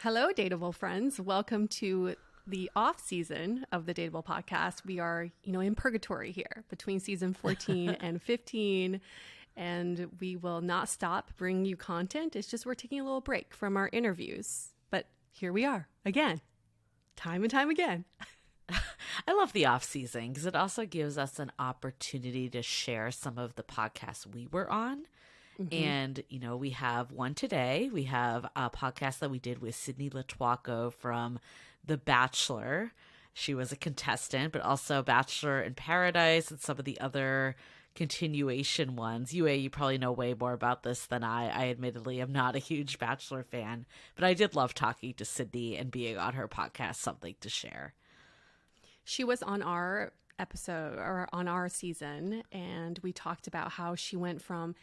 Hello, Dateable friends. Welcome to the off season of the Dateable podcast. We are, in purgatory here between season 14 and 15, and we will not stop bringing you content. It's just we're taking a little break from our interviews, but here we are again, time and time again. I love the off season because it also gives us an opportunity to share some of the podcasts we were on. Mm-hmm. And, we have one today. We have a podcast that we did with Sydney Latwaco from The Bachelor. She was a contestant, but also Bachelor in Paradise and some of the other continuation ones. Yue, you probably know way more about this than I. I admittedly am not a huge Bachelor fan, but I did love talking to Sydney and being on her podcast, Something to Share. She was on our episode or on our season, and we talked about how she went from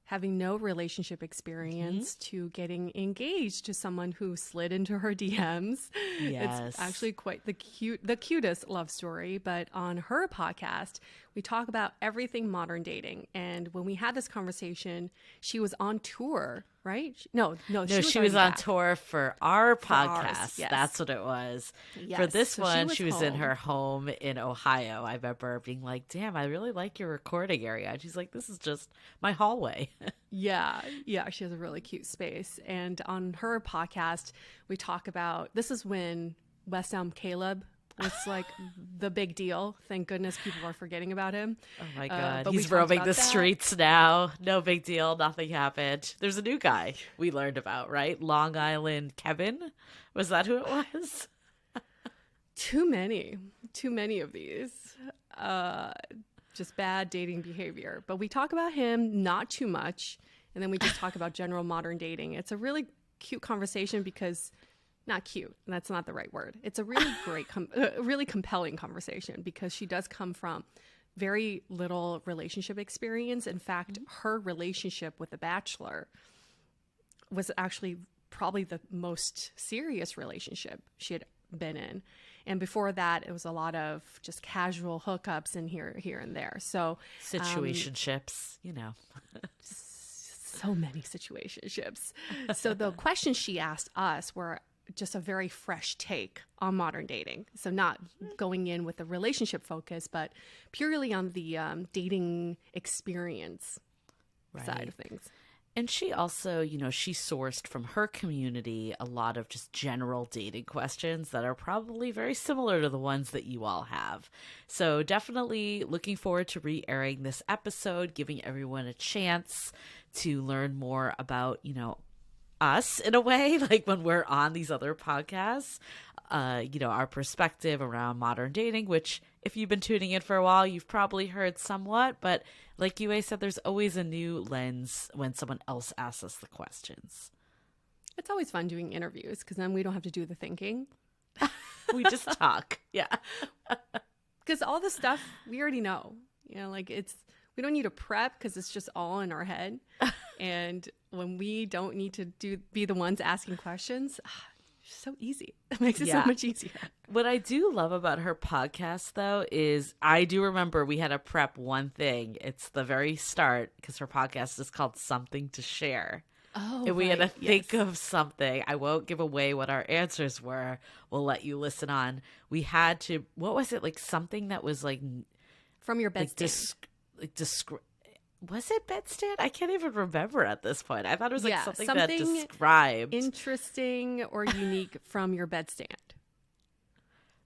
having no relationship experience to getting engaged to someone who slid into her DMs. Yes. It's actually quite the cutest love story. But on her podcast, we talk about everything modern dating. And when we had this conversation, she was on tour, right? No, she was on tour for our podcast. Ours, yes. That's what it was. Yes. For this so one, she was in her home in Ohio. I remember being like, damn, I really like your recording area. And she's like, this is just my hallway. Yeah, she has a really cute space. And on her podcast, we talk about, this is when West Elm Caleb was like the big deal. Thank goodness people are forgetting about him. Oh my God. He's roaming the streets now. No big deal. Nothing happened. There's a new guy we learned about, right? Long Island Kevin. Was that who it was? Too many of these. Just bad dating behavior. But we talk about him not too much. And then we just talk about general modern dating. It's a really cute conversation because... Not cute. That's not the right word. It's a really great, really compelling conversation because she does come from very little relationship experience. In fact, her relationship with The Bachelor was actually probably the most serious relationship she had been in. And before that, it was a lot of just casual hookups and here and there. So situationships, so many situationships. So the questions she asked us were just a very fresh take on modern dating. So not going in with a relationship focus, but purely on the dating experience side of things. And she also, she sourced from her community a lot of just general dating questions that are probably very similar to the ones that you all have. So definitely looking forward to re-airing this episode, giving everyone a chance to learn more about, us in a way, like when we're on these other podcasts, our perspective around modern dating, which if you've been tuning in for a while, you've probably heard somewhat, but like Yue said, there's always a new lens when someone else asks us the questions. It's always fun doing interviews because then we don't have to do the thinking. We just talk. Yeah. Because all the stuff we already know, we don't need to prep because it's just all in our head. And when we don't need to be the ones asking questions, it's so easy. It makes it so much easier. What I do love about her podcast, though, is I do remember we had to prep one thing. It's the very start because her podcast is called Something to Share. Oh, and we had to think of something. I won't give away what our answers were. We'll let you listen on. We had to, what was it? Like something that was like... From your bedstand. Was it bedstand? I can't even remember at this point. I thought it was like something that described interesting or unique from your bedstand.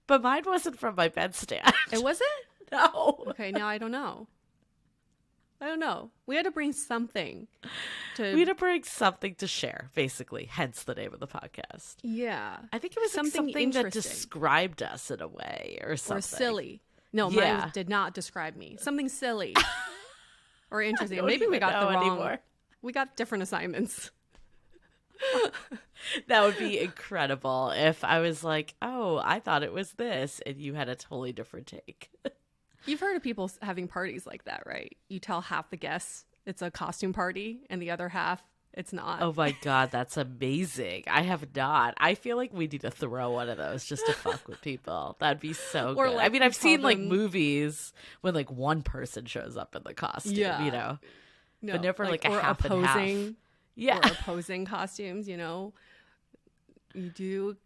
But mine wasn't from my bedstand. It wasn't? No. Okay, now I don't know. We had to bring something to share, basically. Hence the name of the podcast. Yeah. I think it was something that described us in a way or something. Or silly. No, mine did not describe me. Something silly. Or interesting. Maybe we got the wrong. Anymore. We got different assignments. That would be incredible if I was like, oh, I thought it was this, and you had a totally different take. You've heard of people having parties like that, right? You tell half the guests it's a costume party, and the other half it's not. Oh my God, that's amazing. I have not. I feel like we need to throw one of those just to fuck with people. That'd be so good. Like, I mean, I've seen like movies when like one person shows up in the costume, No, but never like a or half opposing, and half. Yeah. Or opposing costumes, You do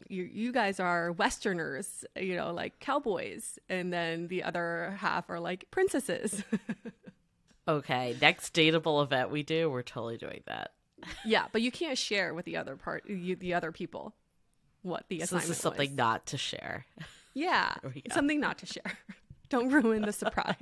you guys are Westerners, like cowboys, and then the other half are like princesses. Okay, next dateable event we're totally doing that. Yeah, but you can't share with the other people what the So assignment this is something was. not to share. Yeah, There we go. something not to share. Don't ruin the surprise.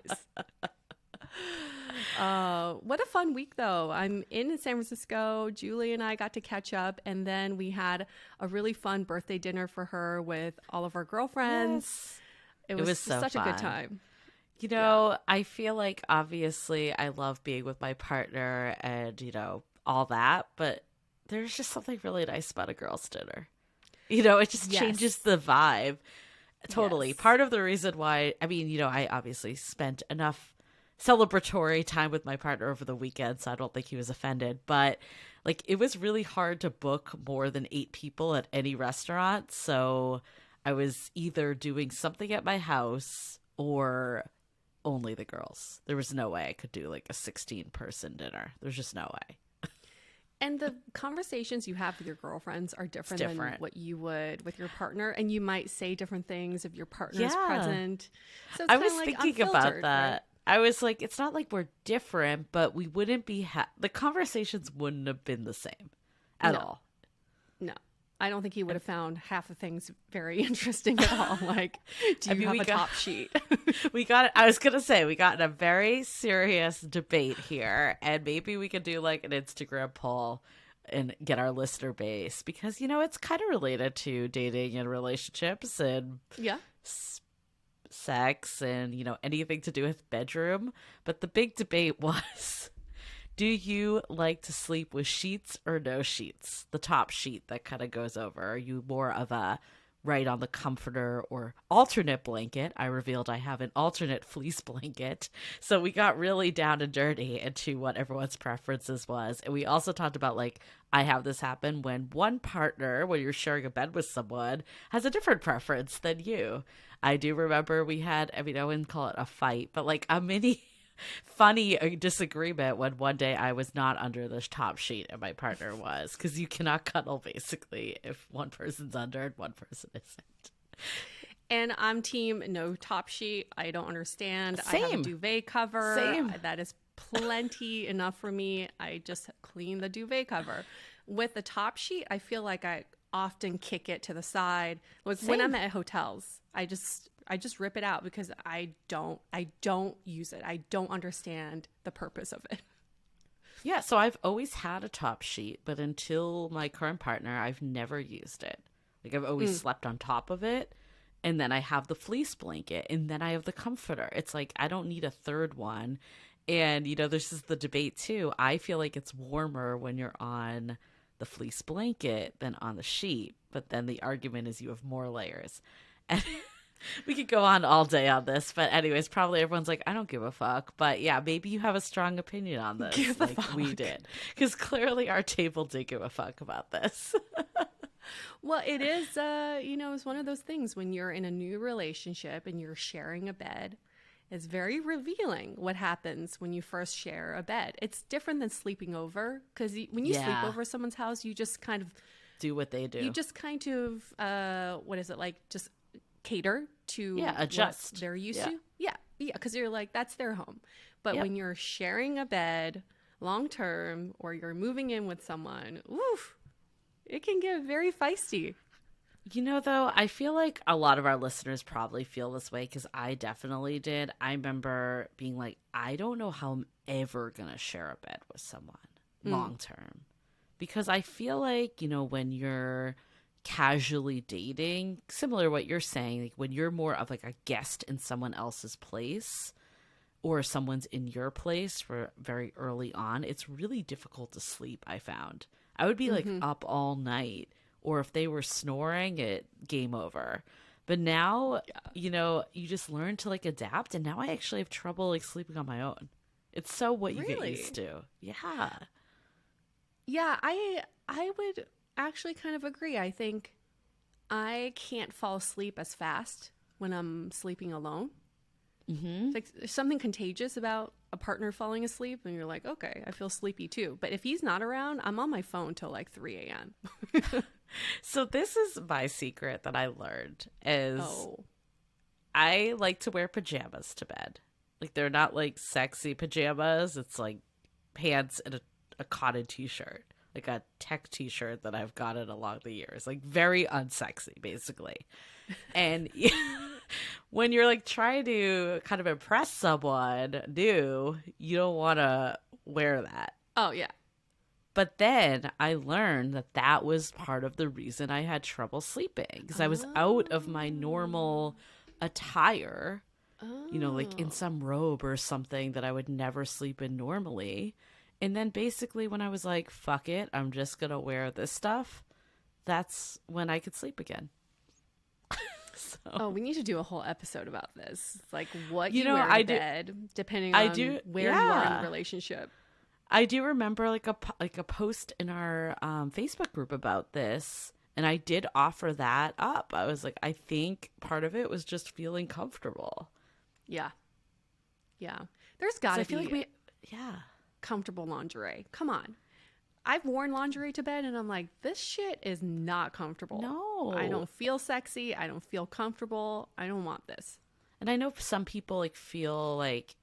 What a fun week, though. I'm in San Francisco. Julie and I got to catch up, and then we had a really fun birthday dinner for her with all of our girlfriends. Yes. It was so such fun. a good time. I feel like obviously I love being with my partner and, all that, but there's just something really nice about a girls' dinner. It just changes the vibe. Totally. Yes. Part of the reason why, I obviously spent enough celebratory time with my partner over the weekend, so I don't think he was offended, but it was really hard to book more than 8 people at any restaurant. So I was either doing something at my house or only the girls. There was no way I could do a 16-person dinner. There's just no way. And the conversations you have with your girlfriends are different than what you would with your partner. And you might say different things if your partner's present. So it's I was like thinking about that. Right? I was like, it's not like we're different, but we wouldn't be, the conversations wouldn't have been the same at all. No. I don't think he would have found half the things very interesting at all. Do you have a top sheet? I was going to say, we got in a very serious debate here, and maybe we could do an Instagram poll and get our listener base, because, it's kind of related to dating and relationships and sex and, anything to do with bedroom. But the big debate was, do you like to sleep with sheets or no sheets? The top sheet that kind of goes over. Are you more of a right on the comforter or alternate blanket? I revealed I have an alternate fleece blanket. So we got really down and dirty into what everyone's preferences was. And we also talked about I have this happen when one partner, when you're sharing a bed with someone, has a different preference than you. I do remember we had, I wouldn't call it a fight, but a mini funny disagreement when one day I was not under the top sheet and my partner was, because you cannot cuddle basically if one person's under and one person isn't. And I'm team no top sheet. I don't understand. Same. I have a duvet cover. Same. That is plenty enough for me. I just clean the duvet cover. With the top sheet, I feel like I often kick it to the side. When I'm at hotels, I just rip it out because I don't use it. I don't understand the purpose of it. Yeah, so I've always had a top sheet, but until my current partner, I've never used it. I've always slept on top of it, and then I have the fleece blanket, and then I have the comforter. It's I don't need a third one. And, this is the debate too. I feel like it's warmer when you're on the fleece blanket than on the sheet, but then the argument is you have more layers. And we could go on all day on this, but anyways, probably everyone's I don't give a fuck. But yeah, maybe you have a strong opinion on this, give a fuck. We did, because clearly our table did give a fuck about this. Well, it is, it's one of those things when you're in a new relationship and you're sharing a bed. It's very revealing what happens when you first share a bed. It's different than sleeping over, because when you sleep over someone's house, you just kind of do what they do. You just kind of, just cater to adjust. What they're used to. Yeah, because you're that's their home. But when you're sharing a bed long term, or you're moving in with someone, oof, it can get very feisty. Though, I feel like a lot of our listeners probably feel this way, because I definitely did. I remember being I don't know how I'm ever going to share a bed with someone long term. Because I feel like, when you're casually dating, similar to what you're saying, when you're more of a guest in someone else's place, or someone's in your place for very early on, it's really difficult to sleep, I found. I would be up all night. Or if they were snoring, game over. But now, you just learn to adapt. And now I actually have trouble sleeping on my own. It's so what you get used to. Yeah. Yeah, I would actually kind of agree. I think I can't fall asleep as fast when I'm sleeping alone. Mm-hmm. There's something contagious about a partner falling asleep, and you're okay, I feel sleepy too. But if he's not around, I'm on my phone till 3 a.m. So this is my secret that I learned is Oh. I like to wear pajamas to bed. Like they're not like sexy pajamas. It's like pants and a cotton t-shirt, like a tech t-shirt that I've gotten along the years. Like very unsexy, basically. And when you're like trying to kind of impress someone new, you don't want to wear that. Oh, yeah. But then I learned that that was part of the reason I had trouble sleeping because I was out of my normal attire, you know, like in some robe or something that I would never sleep in normally. And then basically when I was like, fuck it, I'm just going to wear this stuff, that's when I could sleep again. So, Oh, we need to do a whole episode about this. Like what You you know, wear to I do- bed, depending I on do- where you are in yeah. the relationship. I do remember like a post in our Facebook group about this, and I did offer that up. I was like, I think part of it was just feeling comfortable. Yeah. Yeah. There's got 'Cause I to feel be like we, yeah. comfortable lingerie. Come on. I've worn lingerie to bed and I'm like, this shit is not comfortable. No. I don't feel sexy. I don't feel comfortable. I don't want this. And I know some people like feel like,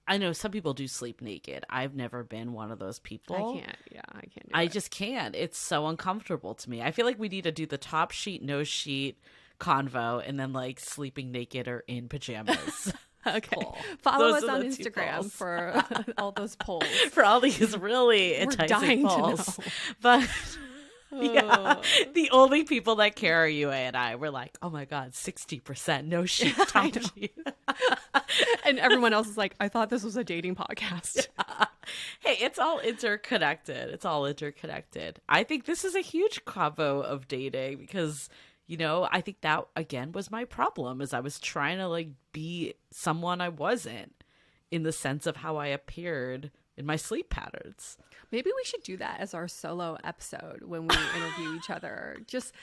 I know some people do sleep naked. I've never been one of those people. I can't. Yeah, I can't do I it. just can't. It's so uncomfortable to me. I feel like we need to do the top sheet, no sheet convo, and then like sleeping naked or in pajamas. Okay. Poll. Follow Those us are on the two Instagram polls. for all those polls. For all these really We're enticing dying to polls. know. But yeah, Oh. the only people that care are Yue and I. We're like, oh my God, 60% no sheet, top sheet. And everyone else is like, I thought this was a dating podcast. Hey, it's all interconnected. It's all interconnected. I think this is a huge combo of dating because, you know, I think that, again, was my problem is I was trying to, like, be someone I wasn't in the sense of how I appeared in my sleep patterns. Maybe we should do that as our solo episode when we interview each other, just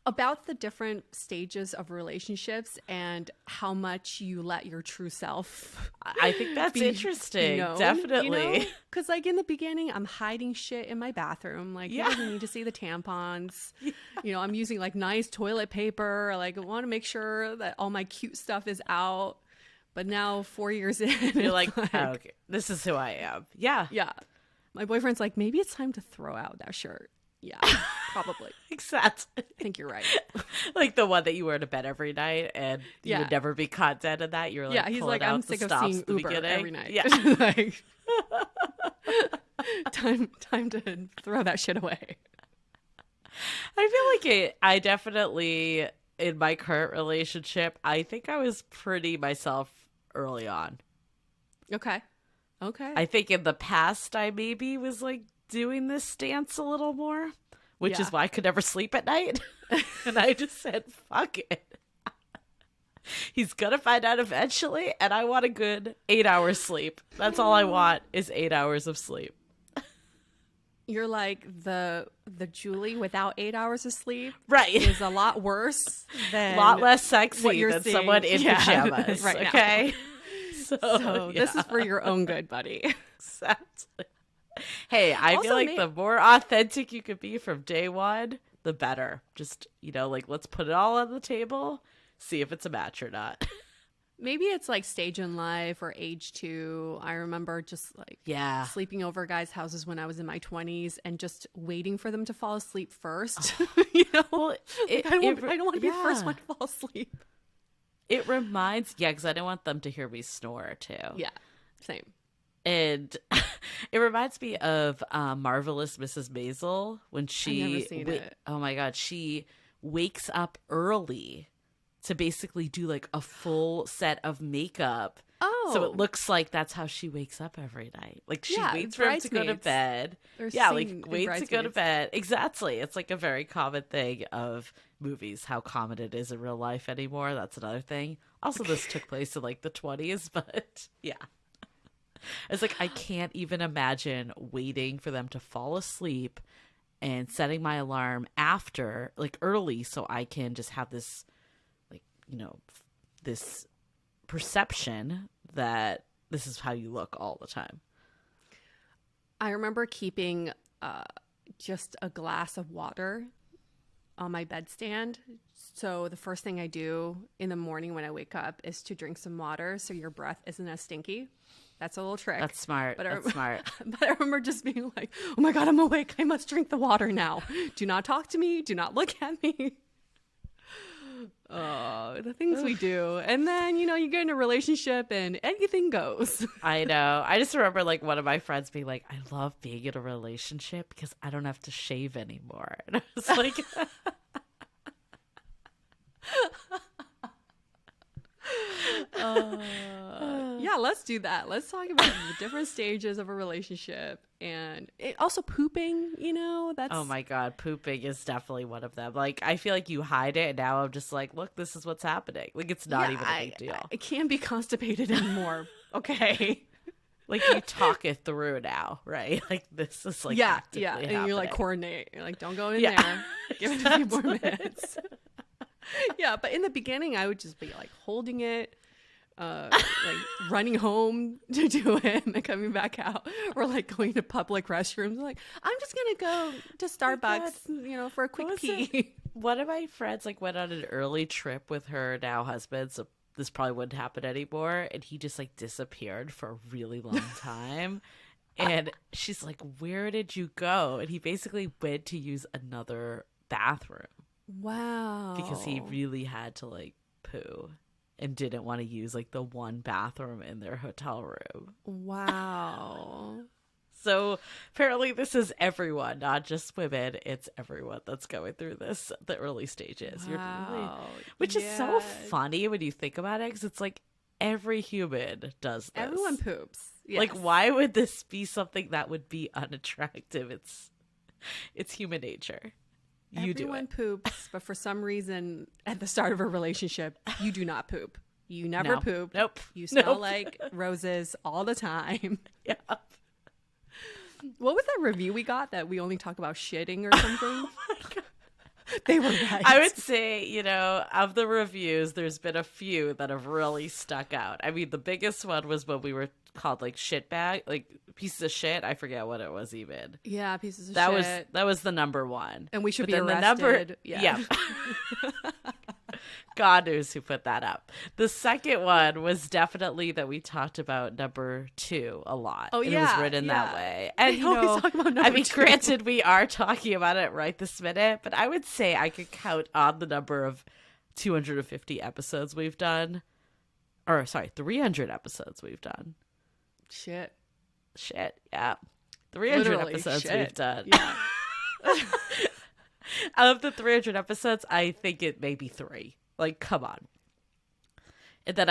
about the different stages of relationships and how much you let your true self. I think that's interesting. Definitely. Because like in the beginning, I'm hiding shit in my bathroom. Like, Yeah. you don't need to see the tampons. Yeah. You know, I'm using like nice toilet paper. Like, I want to make sure that all my cute stuff is out. But now 4 years in, You're it's like, oh, okay, this is who I am. Yeah. yeah. My boyfriend's like, maybe it's time to throw out that shirt. Yeah, probably. Exactly. I think you're right. Like the one that you wear to bed every night and you Yeah. would never be caught dead in that. You're like, Yeah, he's pulling like, out I'm the sick of stops seeing at the Uber beginning. every night. Yeah. Like, time to throw that shit away. I feel like I definitely, in my current relationship, I think I was pretty myself early on. Okay. I think in the past, I maybe was like doing this stance a little more, which Yeah. is why I could never sleep at night. And I just said, fuck it. He's going to find out eventually, and I want a good 8 hours sleep. That's all I want is 8 hours of sleep. You're like the Julie without 8 hours of sleep Right. is a lot worse than A lot less what sexy you're than seeing. someone in Yeah, pajamas. right now. Okay. So yeah, this is for your own good, buddy. exactly. Hey, I Also, feel like the more authentic you could be from day one, the better. Just, you know, like let's put it all on the table, see if it's a match or not. Maybe it's like stage in life or age 2. I remember just like Yeah. sleeping over guys' houses when I was in my 20s and just waiting for them to fall asleep first. You know, Well, I don't want to be the first one to fall asleep. It reminds, because I don't want them to hear me snore too. Yeah, same. And it reminds me of Marvelous Mrs. Maisel when she, I've never seen it. oh my God, she wakes up early to basically do like a full set of makeup. Oh, So it looks like that's how she wakes up every night. Like she Yeah, waits for him to go to Bridesmaids. bed. There's Yeah, scene like in waits to go to Bridesmaids. bed. Exactly. It's like a very common thing of movies, how common it is in real life anymore. That's another thing. Also, this took place in like the 20s, but yeah. It's like I can't even imagine waiting for them to fall asleep and setting my alarm after, like early, so I can just have this, like, you know, this perception that this is how you look all the time. I remember keeping just a glass of water on my bedstand. So the first thing I do in the morning when I wake up is to drink some water so your breath isn't as stinky. That's a little trick. That's smart. That's smart. But I remember just being like, oh my God, I'm awake. I must drink the water now. Do not talk to me. Do not look at me. Oh, the things we do. And then, you know, you get in a relationship and anything goes. I know. I just remember like one of my friends being like, I love being in a relationship because I don't have to shave anymore. And I was like, yeah, let's do that. Let's talk about the different stages of a relationship and also pooping, you know, that's... Oh my God, pooping is definitely one of them. Like, I feel like you hide it and now I'm just like, look, this is what's happening. Like, it's not even a big deal. I can't be constipated anymore. Okay. Like, you talk it through now, right? Like, this is like actively happening. And you like coordinate. You're like, don't go in there. Give it a few more minutes. Yeah, but in the beginning, I would just be like holding it, like running home to do it and then coming back out, or like going to public restrooms. Like, I'm just gonna go to Starbucks, you know, for a quick pee. One of my friends like went on an early trip with her now husband, so this probably wouldn't happen anymore, and he just like disappeared for a really long time. And she's like, where did you go? And he basically went to use another bathroom. Wow. Because he really had to like poo and didn't want to use like the one bathroom in their hotel room. Wow. So apparently this is everyone, not just women. It's everyone that's going through this, the early stages. Wow. Which is so funny when you think about it, because it's like every human does this. Everyone poops. Yes. Like, why would this be something that would be unattractive? It's human nature. Everyone poops, but for some reason, at the start of a relationship, you do not poop. You never poop. Nope. You smell like roses all the time. Yeah. What was that review we got that we only talk about shitting or something? Oh my God. They were right. I would say, you know, of the reviews, there's been a few that have really stuck out. I mean, the biggest one was when we were called like shit bag, like pieces of shit. I forget what it was even. Yeah, pieces of shit. That was the number one. And we should be arrested. Yeah. God knows who put that up. The second one was definitely that we talked about number 2 a lot. Oh, yeah. It was written that way. And, you know, talk about I mean, granted, we are talking about it right this minute, but I would say I could count on the number of 250 episodes we've done. Or, sorry, 300 episodes we've done. Shit, yeah. 300 literally, episodes shit. we've done. Yeah. Out of the 300 episodes, I think it may be 3. Like, come on. And then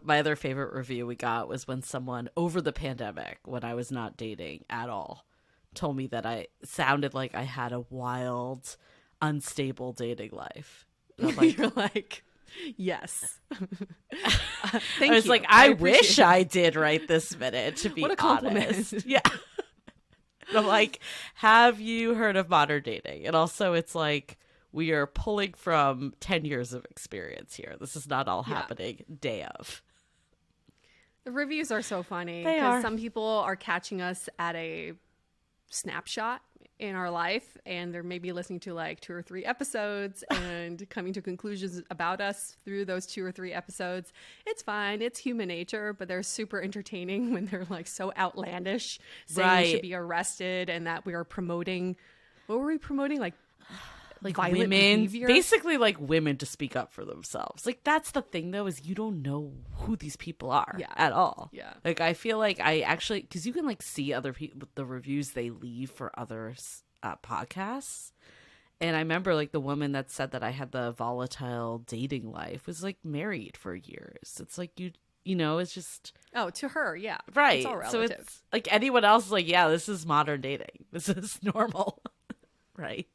my other favorite review we got was when someone over the pandemic, when I was not dating at all, told me that I sounded like I had a wild, unstable dating life. Like, you're like, yes. I was like, I wish I did right this minute, to be what a compliment. Honest. Yeah. And I'm like, have you heard of modern dating? And also it's like, we are pulling from 10 years of experience here. This is not all happening day of. The reviews are so funny. They are. Some people are catching us at a snapshot in our life, and they're maybe listening to like 2 or 3 episodes and coming to conclusions about us through those 2 or 3 episodes. It's fine. It's human nature, but they're super entertaining when they're like so outlandish, saying we should be arrested and that we are promoting, what were we promoting? Like violent women, behavior? basically like women to speak up for themselves. Like, that's the thing though, is you don't know who these people are at all. Yeah. Like, I feel like I actually, because you can like see other people, the reviews they leave for other podcasts. And I remember like the woman that said that I had the volatile dating life was like married for years. It's like, you know, it's just, oh, to her, yeah, right. It's all relative. So it's like anyone else is like, yeah, this is modern dating. This is normal, right?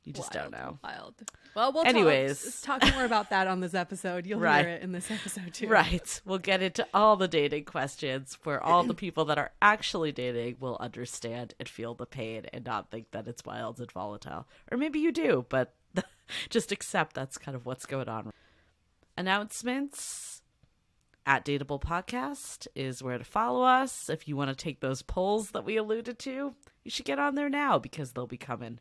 You just don't know. Wild. Well, we'll talk more about that on this episode. You'll hear it in this episode too. Right. We'll get into all the dating questions where all the people that are actually dating will understand and feel the pain and not think that it's wild and volatile. Or maybe you do, but just accept that's kind of what's going on. Announcements. At Dateable Podcast is where to follow us. If you want to take those polls that we alluded to, you should get on there now because they'll be coming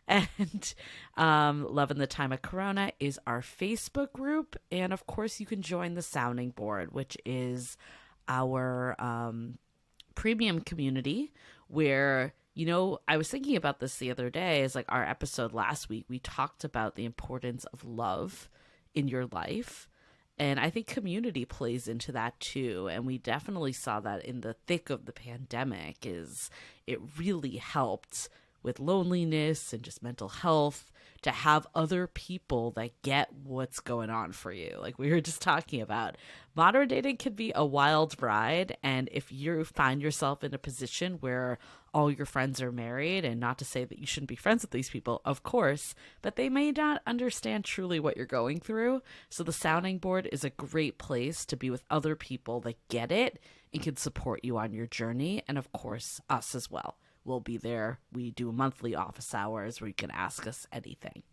And Loving the Time of Corona is our Facebook group. And of course, you can join the Sounding Board, which is our premium community where, you know, I was thinking about this the other day, is like our episode last week, we talked about the importance of love in your life. And I think community plays into that too. And we definitely saw that in the thick of the pandemic, is it really helped with loneliness and just mental health to have other people that get what's going on for you. Like we were just talking about, modern dating can be a wild ride. And if you find yourself in a position where all your friends are married, and not to say that you shouldn't be friends with these people, of course, but they may not understand truly what you're going through. So the Sounding Board is a great place to be with other people that get it and can support you on your journey. And of course, us as well. We'll be there. We do monthly office hours where you can ask us anything.